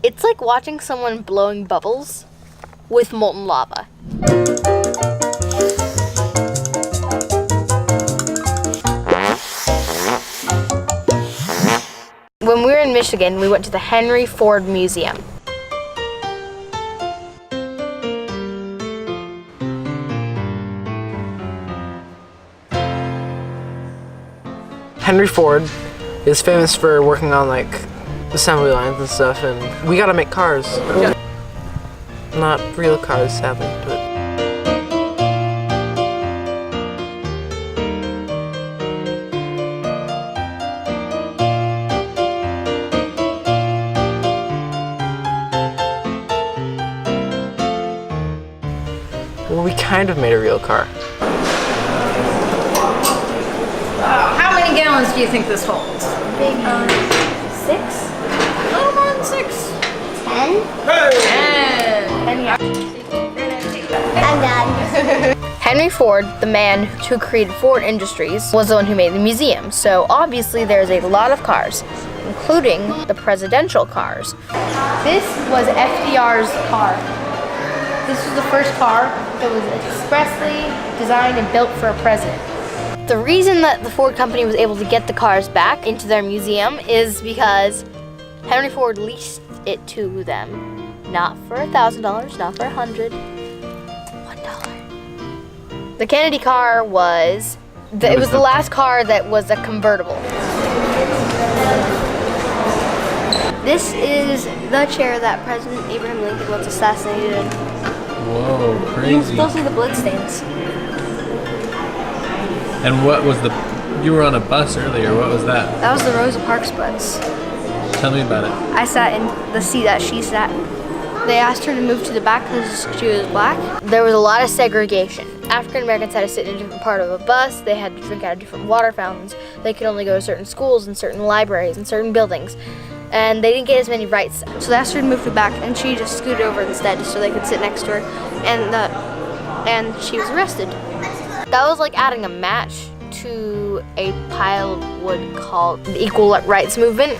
It's like watching someone blowing bubbles with molten lava. When we were in Michigan, we went to the Henry Ford Museum. Henry Ford is famous for working on like assembly lines and stuff, and we gotta make cars. Yeah. Not real cars, sadly, but well, we kind of made a real car. How many gallons do you think this holds? Maybe 6? A little more than 6. 10? 10. I'm done. Henry Ford, the man who created Ford Industries, was the one who made the museum. So obviously there's a lot of cars, including the presidential cars. This was FDR's car. This was the first car that was expressly designed and built for a president. The reason that the Ford company was able to get the cars back into their museum is because Henry Ford leased it to them. Not for $1,000, not for $100, $1. The Kennedy car was, it was the last car that was a convertible. This is the chair that President Abraham Lincoln was assassinated in. Whoa, You crazy. can still see the bloodstains. And what was you were on a bus earlier, what was that? That was the Rosa Parks bus. Tell me about it. I sat in the seat that she sat in. They asked her to move to the back because she was black. There was a lot of segregation. African Americans had to sit in a different part of a bus. They had to drink out of different water fountains. They could only go to certain schools and certain libraries and certain buildings. And they didn't get as many rights. So they asked her to move to the back, and she just scooted over instead just so they could sit next to her. And she was arrested. That was like adding a match to a pile of wood called the Equal Rights Movement.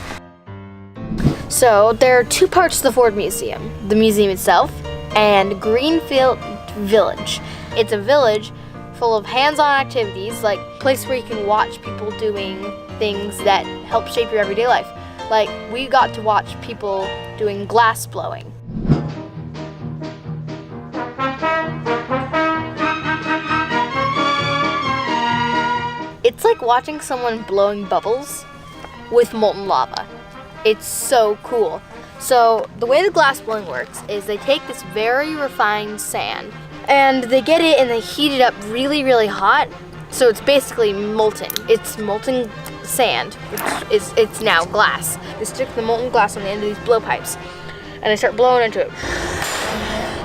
So there are 2 parts to the Ford Museum. The museum itself and Greenfield Village. It's a village full of hands-on activities, like a place where you can watch people doing things that help shape your everyday life. Like, we got to watch people doing glass blowing. It's like watching someone blowing bubbles with molten lava. It's so cool. So the way the glass blowing works is they take this very refined sand and they get it and they heat it up really, really hot. So it's basically molten. It's molten sand, which it's now glass. They stick the molten glass on the end of these blowpipes and they start blowing into it.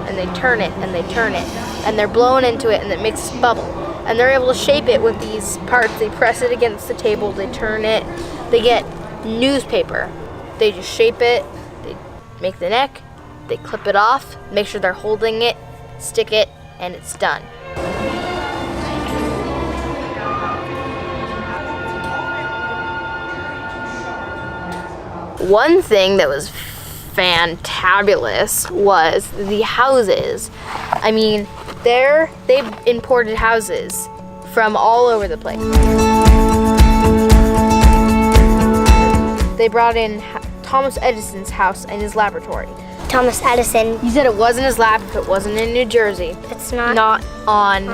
And they turn it and they turn it and they're blowing into it and it makes this bubble. And they're able to shape it with these parts. They press it against the table, they turn it. They get newspaper. They just shape it, they make the neck, they clip it off, make sure they're holding it, stick it, and it's done. One thing that was fantabulous was the houses. I mean, they imported houses from all over the place. They brought in Thomas Edison's house and his laboratory. Thomas Edison. You said it wasn't his lab if it wasn't in New Jersey. It's not. Not on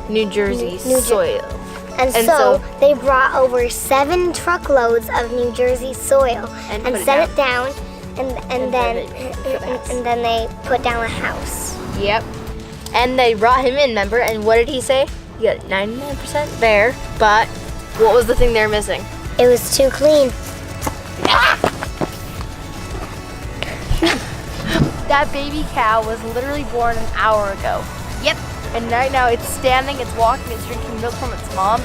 New Jersey soil. And so they brought over 7 truckloads of New Jersey soil and set it down, and then they put down a house. Yep. And they brought him in, remember? And what did he say? You got 99% there, but what was the thing they were missing? It was too clean. That baby cow was literally born an hour ago. Yep. And right now it's standing, it's walking, it's drinking milk from its mom.